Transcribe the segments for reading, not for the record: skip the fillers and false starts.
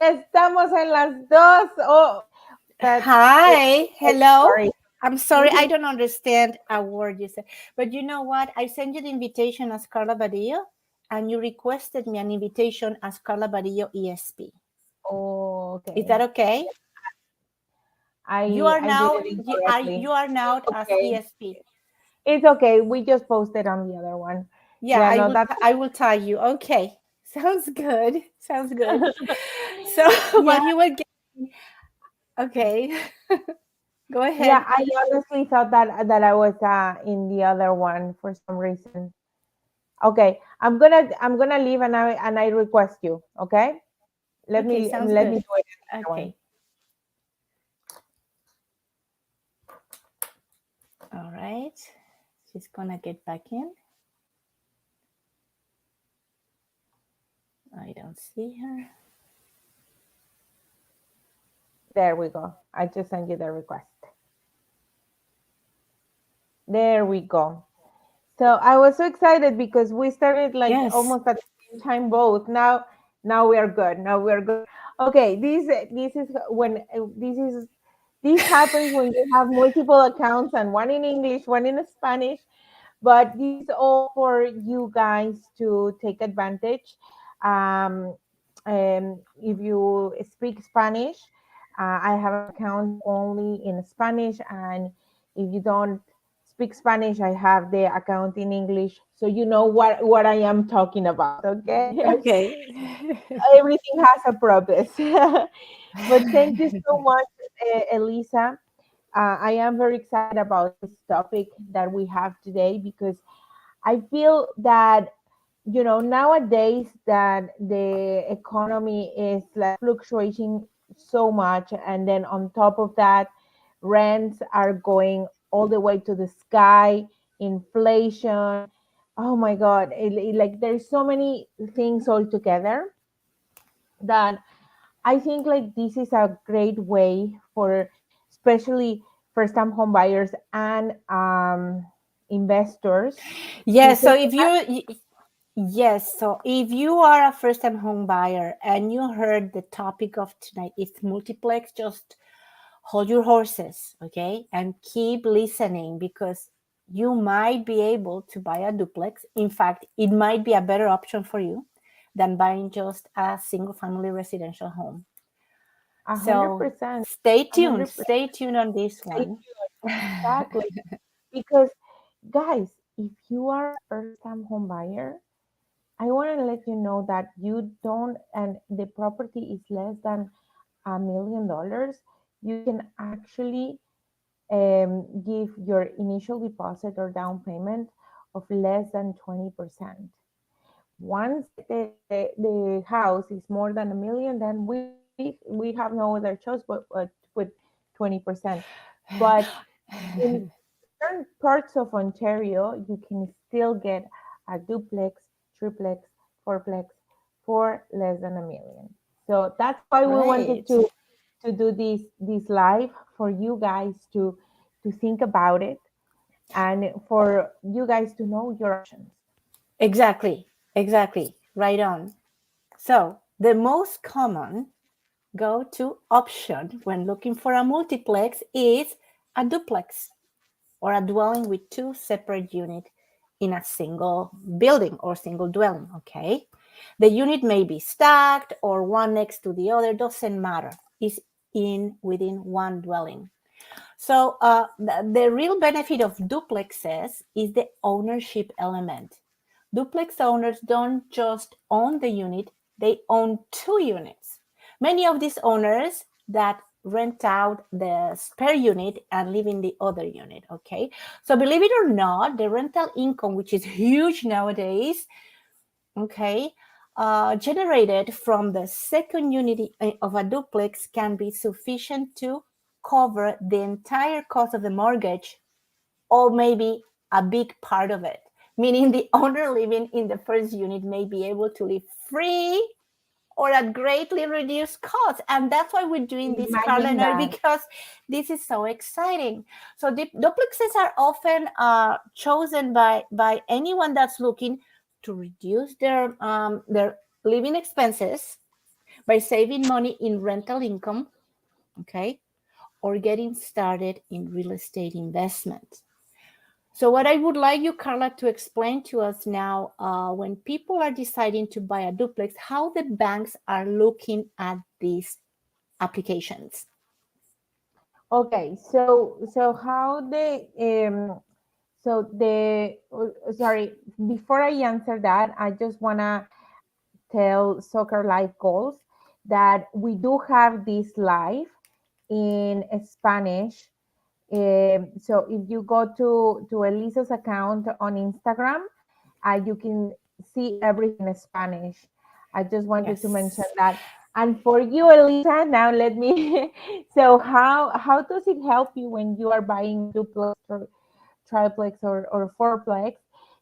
Estamos en las dos. Oh, Hi, hello. sorry. I'm sorry, I don't understand a word you said. But you know what? I sent you the invitation as Carla Badillo, and you requested me an invitation as Carla Badillo ESP. Oh, okay. Is that okay? You I are did now it incorrectly. you are now as Okay. ESP. It's okay. We just posted on the other one. Yeah, Yeah, no, that's I will tell you. Okay. Sounds good. Sounds good. So yeah, while you were getting okay, go yeah. ahead. I honestly thought that I was in the other one for some reason. Okay, I'm gonna leave and I request you. Okay, Okay, sounds let me good. do it in the other one. Okay. All right. She's gonna get back in. I don't see her. There we go. I just sent you the request. There we go. So I was so excited because we started like Yes. almost at the same time both. Now we are good. Now we are good. Okay, this is when this happens when you have multiple accounts and one in English, one in Spanish. But this is all for you guys to take advantage. Um, if you speak Spanish, I have an account only in Spanish, and if you don't speak Spanish, I have the account in English, so you know what I am talking about. Okay, Okay. everything has a purpose. But thank you so much, Elisa. I am very excited about this topic that we have today because I feel that nowadays that the economy is like fluctuating so much, and then on top of that, rents are going all the way to the sky, inflation. Oh my God! Like there's so many things all together that I think like this is a great way for especially first-time home buyers and investors to Yes, so take. if yes, so if you are a first-time home buyer and you heard the topic of tonight is multiplex, just hold your horses, okay? And keep listening because you might be able to buy a duplex. In fact, it might be a better option for you than buying just a single family residential home. A hundred So percent, a hundred percent. stay tuned on this Stay one. tuned. Exactly. Because, guys, if you are a first time home buyer, I want to let you know that you don't, and the property is less than $1 million, you can actually give your initial deposit or down payment of less than 20%. Once the house is more than 1 million, then we have no other choice but to put 20%. But in certain parts of Ontario, you can still get a duplex, triplex, fourplex for less than 1 million. So that's why we wanted Right. to do this live for you guys to think about it and for you guys to know your options. Exactly. Exactly. Right on. So the most common go to option when looking for a multiplex is a duplex or a dwelling with two separate units in a single building or single dwelling. Okay. The unit may be stacked or one next to the other, doesn't matter. It's in within one dwelling. So the real benefit of duplexes is the ownership element. Duplex owners don't just own the unit, they own two units. Many of these owners that rent out the spare unit and live in the other unit, okay? So believe it or not, the rental income, which is huge nowadays, okay, generated from the second unit of a duplex can be sufficient to cover the entire cost of the mortgage or maybe a big part of it, meaning the owner living in the first unit may be able to live free or at greatly reduced cost. And that's why we're doing this, Carla Imagine and I, that. because this is so exciting. So the duplexes are often chosen by anyone that's looking to reduce their living expenses by saving money in rental income, okay, or getting started in real estate investment. So, what I would like you, Carla, to explain to us now, when people are deciding to buy a duplex, how the banks are looking at these applications. Okay, so how the so the sorry, before I answer that, I just wanna tell Soccer Life Goals that we do have this live in Spanish. So if you go to Elisa's account on Instagram, you can see everything in Spanish. I just wanted to mention Yes. that. And for you, Elisa, now let me. So how does it help you when you are buying a duplex or triplex or fourplex?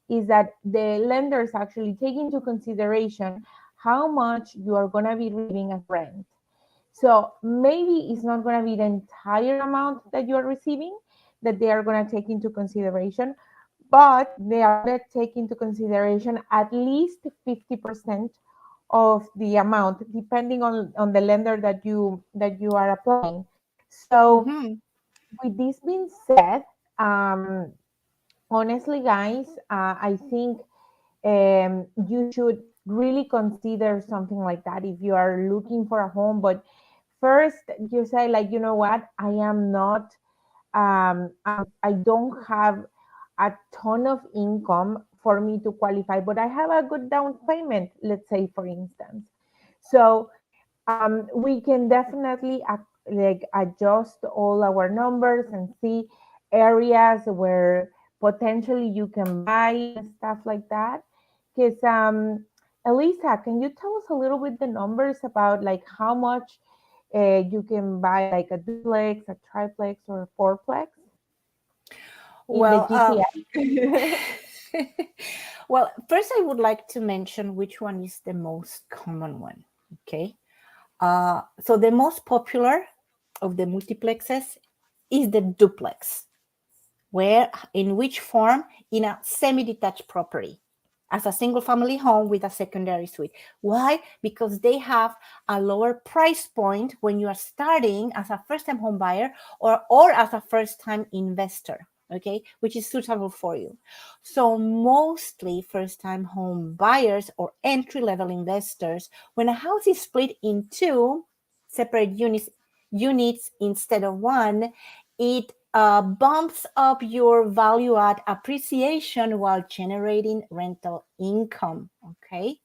Is that the lenders actually take into consideration how much you are going to be receiving as rent. So maybe it's not going to be the entire amount that you are receiving that they are going to take into consideration, but they are going to take into consideration at least 50% of the amount, depending on the lender that you are applying. So Mm-hmm. with this being said, honestly, guys, I think you should really consider something like that if you are looking for a home. But first, you say like, you know what, I am not, I don't have a ton of income for me to qualify, but I have a good down payment, let's say, for instance. So we can definitely like adjust all our numbers and see areas where potentially you can buy and stuff like that. Because Elisa, can you tell us a little bit the numbers about like how much you can buy like a duplex, a triplex, or a fourplex in the Well, GTA? well, first I would like to mention which one is the most common one. Okay. So the most popular of the multiplexes is the duplex, where in which form in a semi-detached property as a single family home with a secondary suite. Why? Because they have a lower price point when you are starting as a first time home buyer or as a first time investor, okay, which is suitable for you. So mostly first time home buyers or entry level investors, when a house is split in two separate units instead of one, it bumps up your value add appreciation while generating rental income. Okay.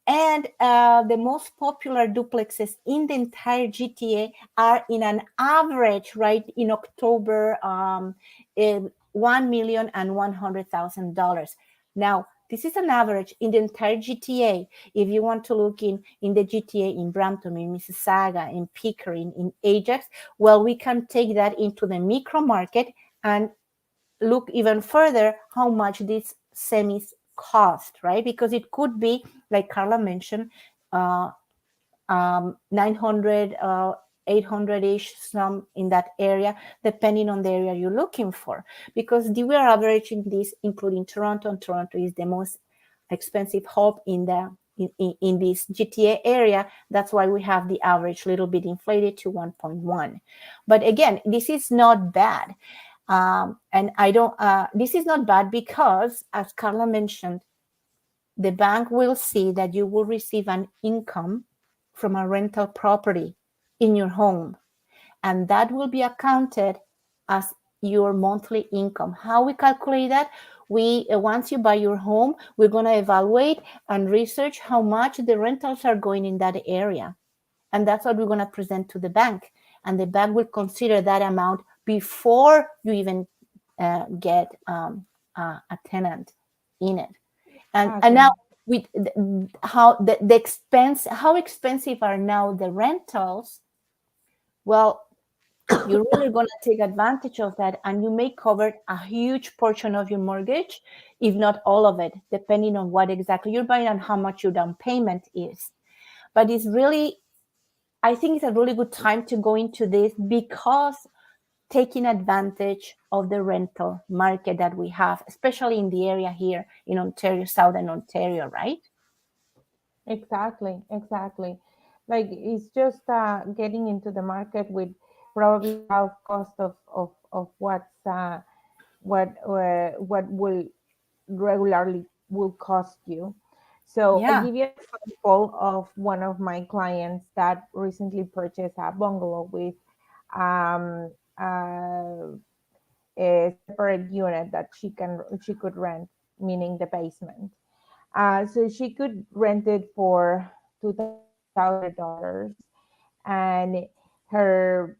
And the most popular duplexes in the entire GTA are in an average, right, in October, $1,100,000. Now, this is an average in the entire GTA. If you want to look in the GTA in Brampton, in Mississauga, in Pickering, in Ajax, well, we can take that into the micro market and look even further how much these semis cost, right? Because it could be, like Carla mentioned, 900, 800-ish, some in that area, depending on the area you're looking for. Because we are averaging this, including Toronto, and Toronto is the most expensive hub in this GTA area. That's why we have the average little bit inflated to 1.1. But again, this is not bad. And I don't, this is not bad because, as Carla mentioned, the bank will see that you will receive an income from a rental property in your home, and that will be accounted as your monthly income. How we calculate that? We once you buy your home, we're going to evaluate and research how much the rentals are going in that area, and that's what we're going to present to the bank, and the bank will consider that amount before you even get a tenant in it. And now Exactly. with how the expense, how expensive are now the rentals? Well, you're really going to take advantage of that, and you may cover a huge portion of your mortgage, if not all of it, depending on what exactly you're buying and how much your down payment is. But it's really, I think it's a really good time to go into this because taking advantage of the rental market that we have, especially in the area here in Ontario, Southern Ontario, right? Exactly, exactly. Like it's just getting into the market with probably half cost of what will regularly will cost you. So I Yeah. give you an example of one of my clients that recently purchased a bungalow with um, uh, a separate unit that she could rent, meaning the basement. So she could rent it for $2,500, and her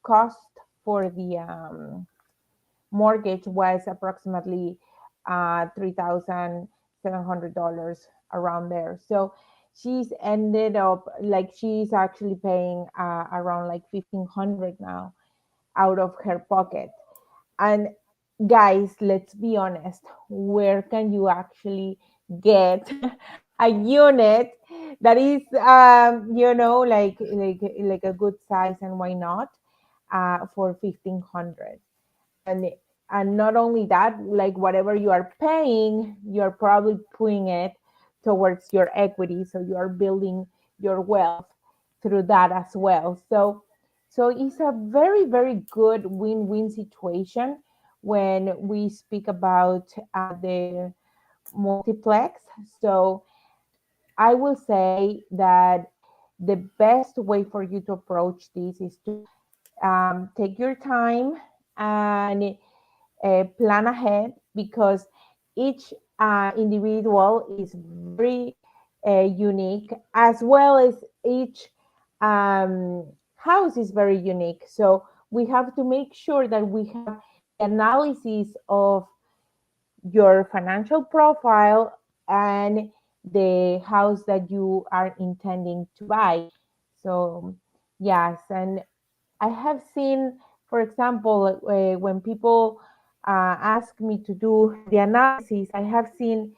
cost for the mortgage was approximately $3,700 around there. So she's ended up like she's actually paying around like 1,500 now out of her pocket. And guys, let's be honest, where can you actually get a unit that is like a good size, and why not for 1,500? and and not only that, like whatever you are paying, you're probably putting it towards your equity, so you are building your wealth through that as well. So it's a very, very good win-win situation when we speak about the multiplex. So I will say that the best way for you to approach this is to take your time and plan ahead, because each individual is very unique, as well as each house is very unique. So we have to make sure that we have the analysis of your financial profile and the house that you are intending to buy. So, yes, and I have seen, for example, when people ask me to do the analysis, I have seen,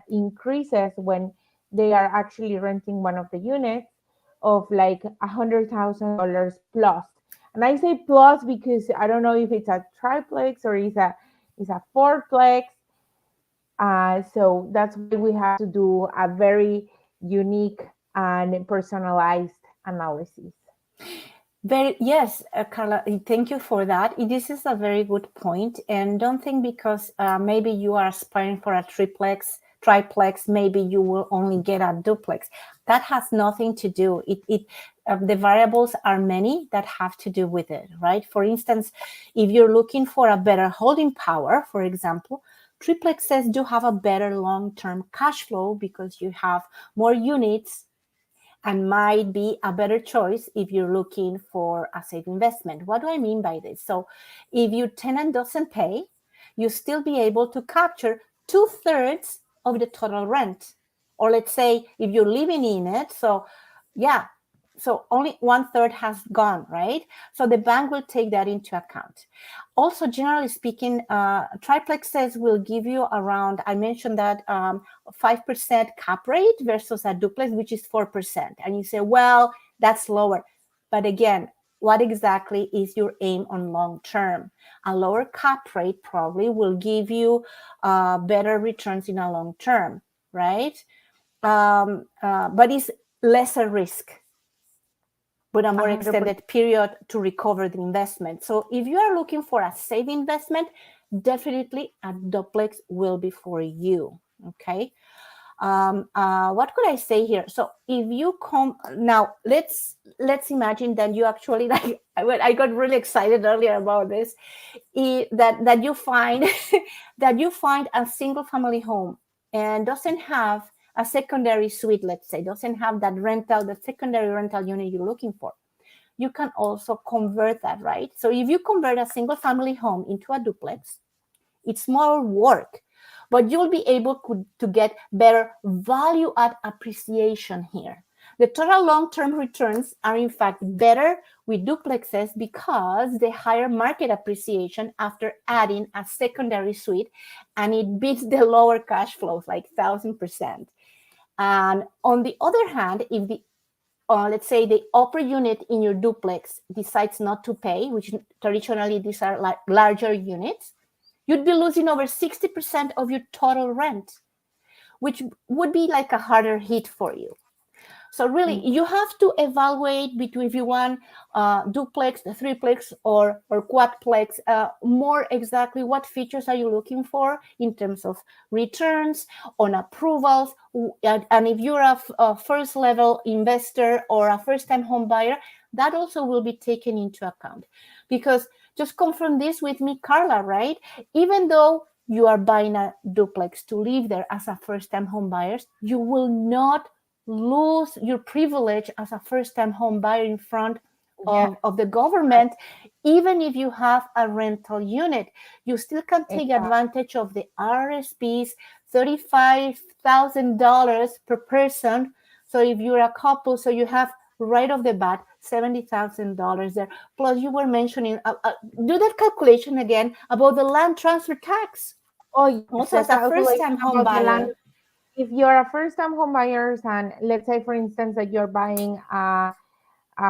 increases when they are actually renting one of the units of like $100,000 plus. And I say plus because I don't know if it's a triplex or is a fourplex. So that's why we have to do a very unique and personalized analysis. Very yes, Carla. Thank you for that. This is a very good point, and don't think because maybe you are aspiring for a triplex, maybe you will only get a duplex. That has nothing to do. The variables are many that have to do with it, right? For instance, if you're looking for a better holding power, for example, triplexes do have a better long-term cash flow because you have more units and might be a better choice if you're looking for a safe investment. What do I mean by this? So if your tenant doesn't pay, you still be able to capture 2/3 of the total rent. Or let's say if you're living in it, so yeah, so only 1/3 has gone, right? So the bank will take that into account. Also, generally speaking, triplexes will give you around, I mentioned that 5% cap rate versus a duplex, which is 4%. And you say, well, that's lower. But again, what exactly is your aim on long term? A lower cap rate probably will give you better returns in a long term, right? But it's lesser risk with a more 100%. extended period to recover the investment. So if you are looking for a safe investment, definitely a duplex will be for you. Okay. What could I say here? So if you come now, let's imagine that you actually like. I got really excited earlier about this. That you find that you find a single family home and doesn't have a secondary suite. Let's say doesn't have the secondary rental unit you're looking for. You can also convert that, right? So if you convert a single family home into a duplex, it's more work, but you'll be able to get better value add appreciation here. The total long-term returns are in fact better with duplexes because the higher market appreciation after adding a secondary suite, and it beats the lower cash flows like 1,000%. And on the other hand, if the let's say the upper unit in your duplex decides not to pay, which traditionally these are like larger units, you'd be losing over 60% of your total rent, which would be like a harder hit for you. So really, Mm. you have to evaluate between if you want duplex, threeplex, or quadplex. More exactly, what features are you looking for in terms of returns, on approvals, and if you're a first level investor or a first time home buyer, that also will be taken into account. Because just confirm this with me, Carla, right? Even though you are buying a duplex to live there as a first time home buyers, you will not lose your privilege as a first time home buyer in front Yes, of the government. Even if you have a rental unit, you still can take exactly. advantage of the RSPs, $35,000 per person. So if you're a couple, so you have right off the bat $70,000 there. Plus, you were mentioning, do that calculation again about the land transfer tax. Oh yes, Also, the as a first calculation time home about the land. buyer, If you're a first-time home buyers, and let's say, for instance, that you're buying a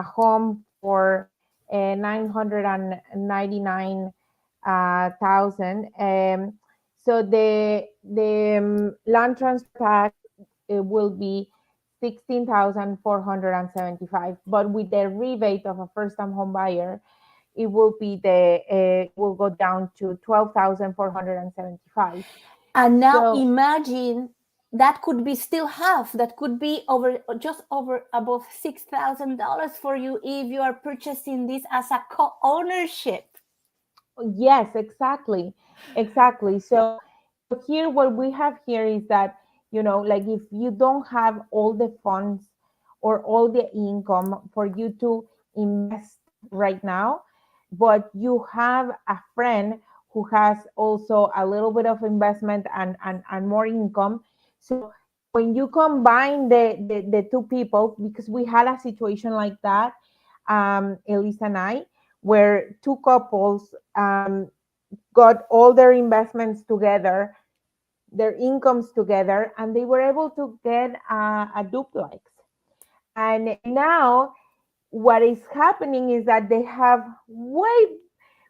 home for 999 thousand, so the land transfer tax, it will be 16,475. But with the rebate of a first-time home buyer, it will be it will go down to 12,475. and now So imagine that could be still half. That could be over just over above $6,000 for you if you are purchasing this as a co-ownership. yes, exactly, exactly. So here, what we have here is that, like, if you don't have all the funds or all the income for you to invest right now, but you have a friend who has also a little bit of investment and more income. So when you combine the two people, because we had a situation like that, Elisa and I, where two couples got all their investments together, their incomes together, and they were able to get a duplex. And now what is happening is that they have way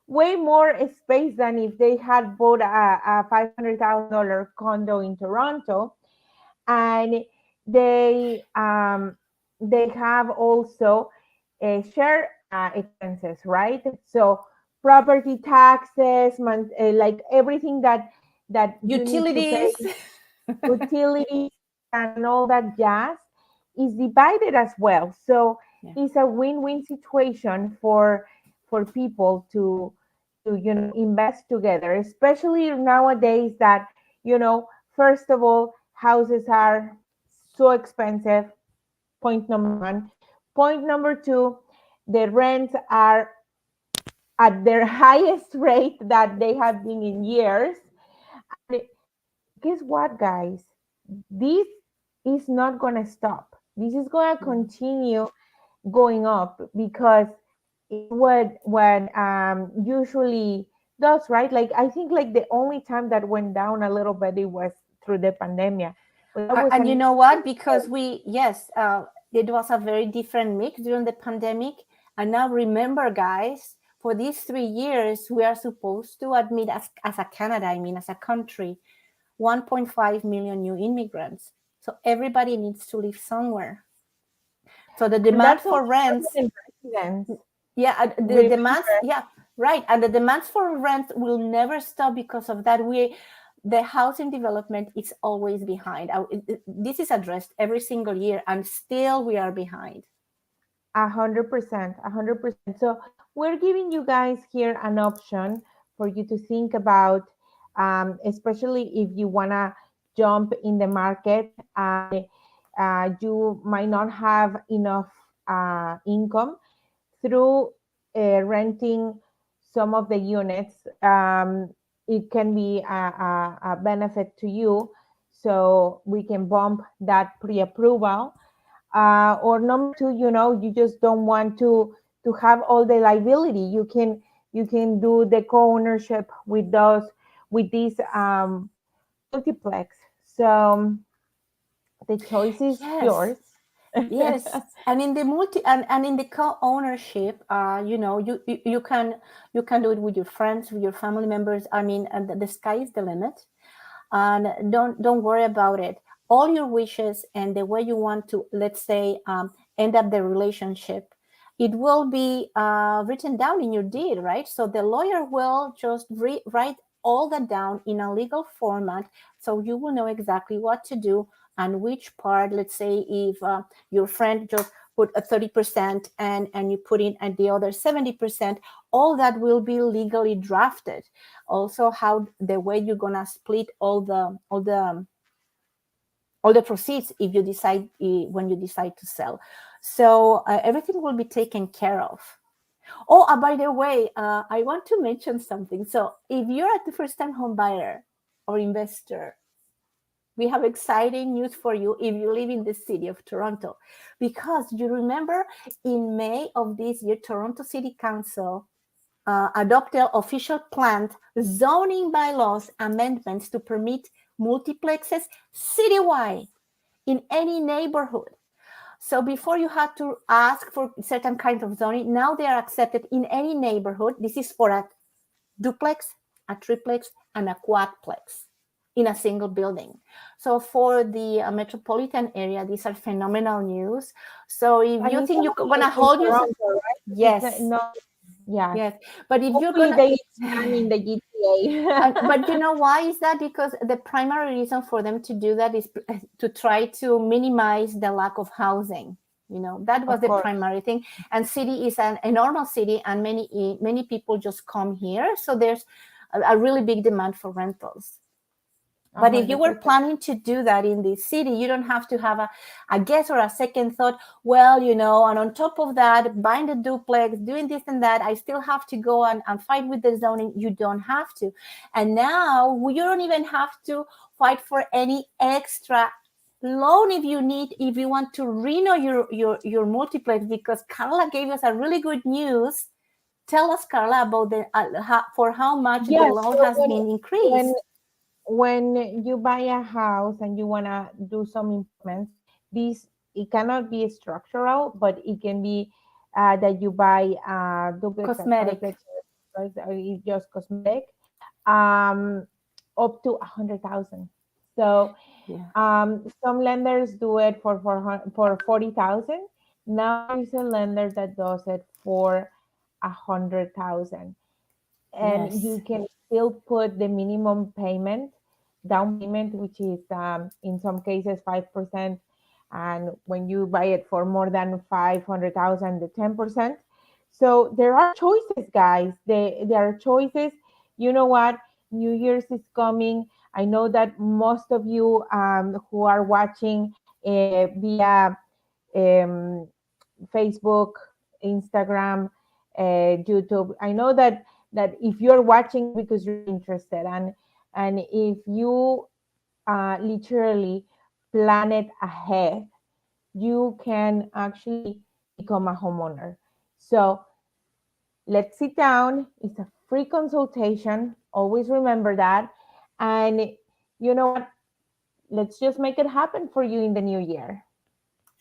more space than if they had bought a $500,000 condo in Toronto. And they have also share expenses, right? So property taxes, like everything that you need to pay, Utilities. utilities and all that jazz, is divided as well. So Yeah. it's a win-win situation for people to invest together, especially nowadays that, first of all, houses are so expensive. Point number one. Point number two, the rents are at their highest rate that they have been in years. And guess what, guys? This is not going to stop. This is going to continue going up, because it's what usually does, right? Like, I think, like, the only time that went down a little bit, it was through the pandemic, but that was And you an know what? Because yes, it was a very different mix during the pandemic. And now remember, guys, for these 3 years, we are supposed to admit, as a Canada, I mean, as a country, 1.5 million new immigrants. So everybody needs to live somewhere. So the and demand that's for also rents, permanent residence. yeah, the demands, Remember, yeah, right, and the demands for rent will never stop because of that. The housing development is always behind. This is addressed every single year, and still we are behind. 100%, 100%. So we're giving you guys here an option for you to think about, especially if you wanna jump in the market and you might not have enough income through renting some of the units. It can be a benefit to you, so we can bump that pre-approval. Or number two, you just don't want to have all the liability. You can do the co-ownership with this multiplex. So the choice is Yes, yours. yes, and in the and in the co-ownership, you can do it with your friends, with your family members. I mean, and the sky is the limit, and don't worry about it. all your wishes and the way you want to, let's say, end up the relationship, it will be written down in your deed, right? So the lawyer will just write all that down in a legal format, so you will know exactly what to do and which part. Let's say if your friend just put a 30% and you put in at the other 70%, all that will be legally drafted. Also, how the way you're gonna split all the proceeds if you decide when you decide to sell. So everything will be taken care of. Oh, by the way, I want to mention something. So if you're a first-time home buyer or investor, we have exciting news for you if you live in the city of Toronto, because you remember in May of this year, Toronto City Council adopted official planned zoning bylaws amendments to permit multiplexes citywide in any neighborhood. So before you had to ask for certain kinds of zoning, now they are accepted in any neighborhood. This is for a duplex, a triplex, and a quadplex in a single building. So for the metropolitan area, these are phenomenal news. So if And you it's think you're only gonna in hold yourself, Toronto, right? It's yes, not, yes. yes. But if you're Hopefully gonna, they expand in the GTA. but you know why is that? Because the primary reason for them to do that is to try to minimize the lack of housing. You know, that was Of the course, primary thing. And city is an enormous city, and many people just come here. So there's a really big demand for rentals. But if you were 100%. planning to do that in the city, you don't have to have a guess or a second thought. Well, you know, and on top of that, buying the duplex, doing this and that, I still have to go and fight with the zoning. You don't have to. And now you don't even have to fight for any extra loan if you want to reno your multiplex, because Carla gave us a really good news. Tell us, Carla, about for how much the Yes. loan So has been when increased. when you buy a house and you wanna do some improvements, this it cannot be structural, but it can be that you buy a duplex, a Cosmetic. triplex, or it's just cosmetic, um, up to 100,000. So Yeah. some lenders do it for 40,000. Now there's a lender that does it for 100,000, and Yes. you can still put the minimum payment, down payment, which is in some cases 5%, and when you buy it for more than 500,000, the 10%. So there are choices, guys. There are choices. You know what? New Year's is coming. I know that most of you who are watching via um, Facebook, Instagram, YouTube. I know that if you're watching it because you're interested, and if you literally plan it ahead, you can actually become a homeowner. So let's sit down. It's a free consultation. Always remember that. And you know what? Let's just make it happen for you in the new year.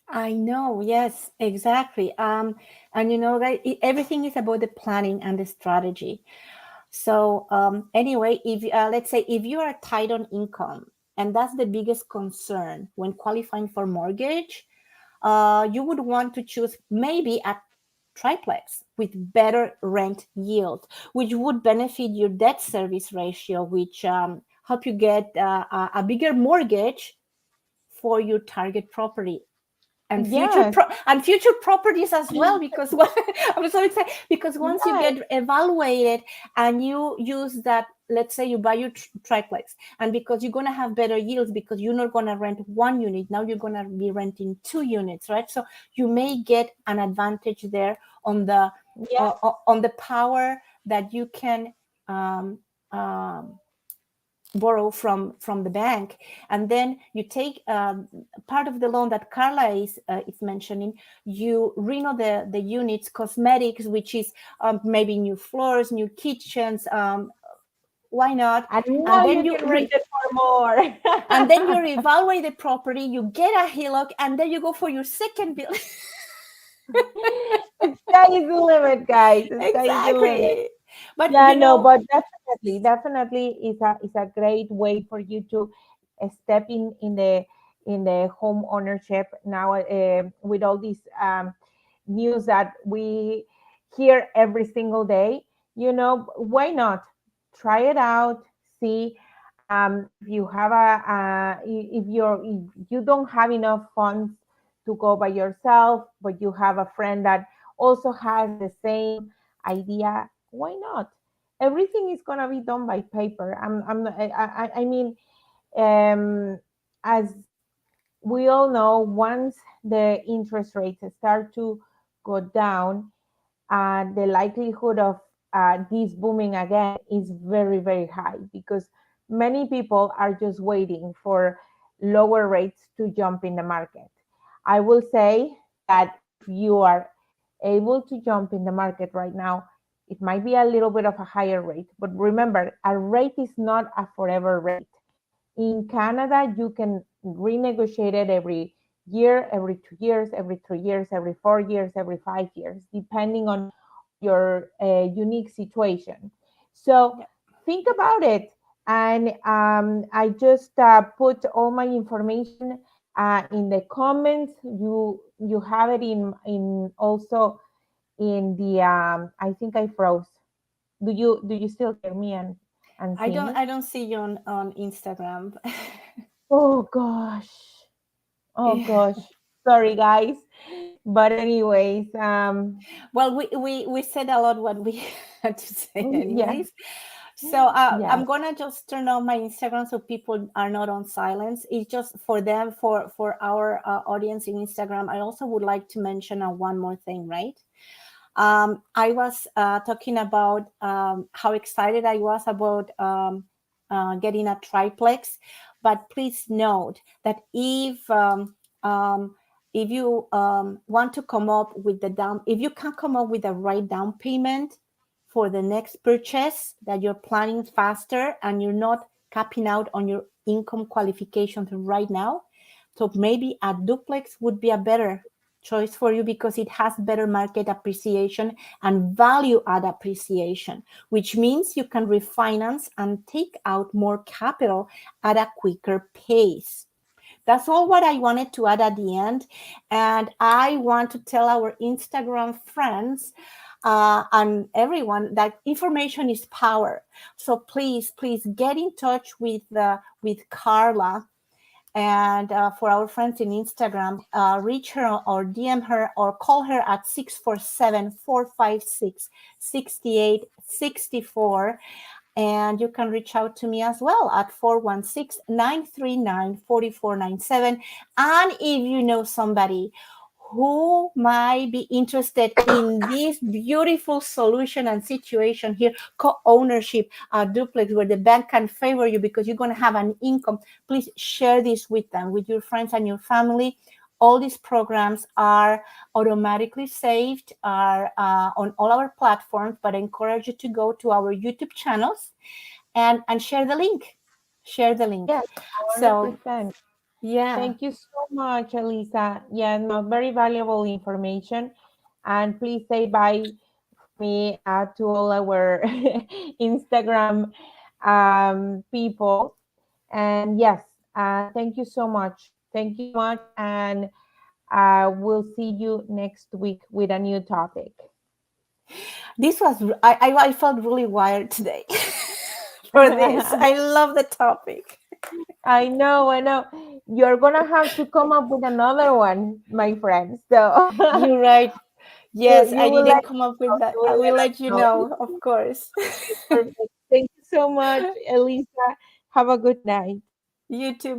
I know. Yes, exactly. And you know, guys, everything is about the planning and the strategy. So, anyway, if let's say if you are tight on income, and that's the biggest concern when qualifying for mortgage, you would want to choose maybe a triplex with better rent yield, which would benefit your debt service ratio, which help you get a bigger mortgage for your target property and Yes, and future properties as well, because I'm so excited, because once you yes, get evaluated and you use that, let's say you buy your triplex, and because you're going to have better yields because you're not going to rent one unit, now you're going to be renting two units, right? So you may get an advantage there on the yes. on the power that you can um, um, borrow from the bank. And then you take part of the loan that Carla is mentioning. You reno the units, cosmetics, which is maybe new floors, new kitchens, why not? And And now then you can rent it for more. you reevaluate the property, you get a HELOC, and then you go for your second bill. The sky is the limit, guys. The sky is the limit. Exactly. But Yeah, you no, know, but definitely, definitely is a great way for you to step in the in the home ownership now, with all these news that we hear every single day. Why not try it out? See, if you have if you don't have enough funds to go by yourself, but you have a friend that also has the same idea, why not? Everything is gonna be done by paper. I mean, um, as we all know, once the interest rates start to go down, the likelihood of this booming again is very, very high, because many people are just waiting for lower rates to jump in the market. I will say that if you are able to jump in the market right now, it might be a little bit of a higher rate. But remember, a rate is not a forever rate. In Canada, you can renegotiate it every year, every 2 years, every 3 years, every 4 years, every 5 years, depending on your unique situation. So Yeah. think about it. And I just put all my information in the comments. You have it in also in the I think I froze. Do you still hear me and I see don't me? I don't see you on Instagram. Oh gosh. Oh Yeah. gosh. Sorry guys. But anyways, Well, we said a lot what we had to say yeah. anyways. So Yeah. I'm gonna just turn on my Instagram so people are not on silence. It's just for them, for our audience in Instagram. I also would like to mention one more thing, right? I was talking about how excited I was about getting a triplex, but please note that if you want to come up with if you can come up with the right down payment for the next purchase that you're planning faster and you're not capping out on your income qualifications right now, so maybe a duplex would be a better choice for you because it has better market appreciation and value add appreciation, which means you can refinance and take out more capital at a quicker pace. That's all what I wanted to add at the end. And I want to tell our Instagram friends and everyone that information is power. So please get in touch with Carla, and for our friends in Instagram, reach her or DM her or call her at 647-456-6864. And you can reach out to me as well at 416-939-4497. And if you know somebody who might be interested in this beautiful solution and situation here, co-ownership, a duplex where the bank can favor you because you're going to have an income, please share this with them, with your friends and your family. All these programs are automatically saved, are on all our platforms, but I encourage you to go to our YouTube channels and share the link. Share the link. Yes, So 100%. yeah, Thank you so much, Elisa. Yeah, no, very valuable information. And please say bye for me to all our Instagram people. And yes, thank you so much. Thank you so much. And we'll see you next week with a new topic. this was I felt really wired today for this. I love the topic. I know, I know. You're gonna have to come up with another one, my friend. So You're right. you Yes, you I will didn't let come up us with know. that. You I will will let us let you know. know, of course. Okay, perfect. Thank you so much, Elisa. Have a good night. You too.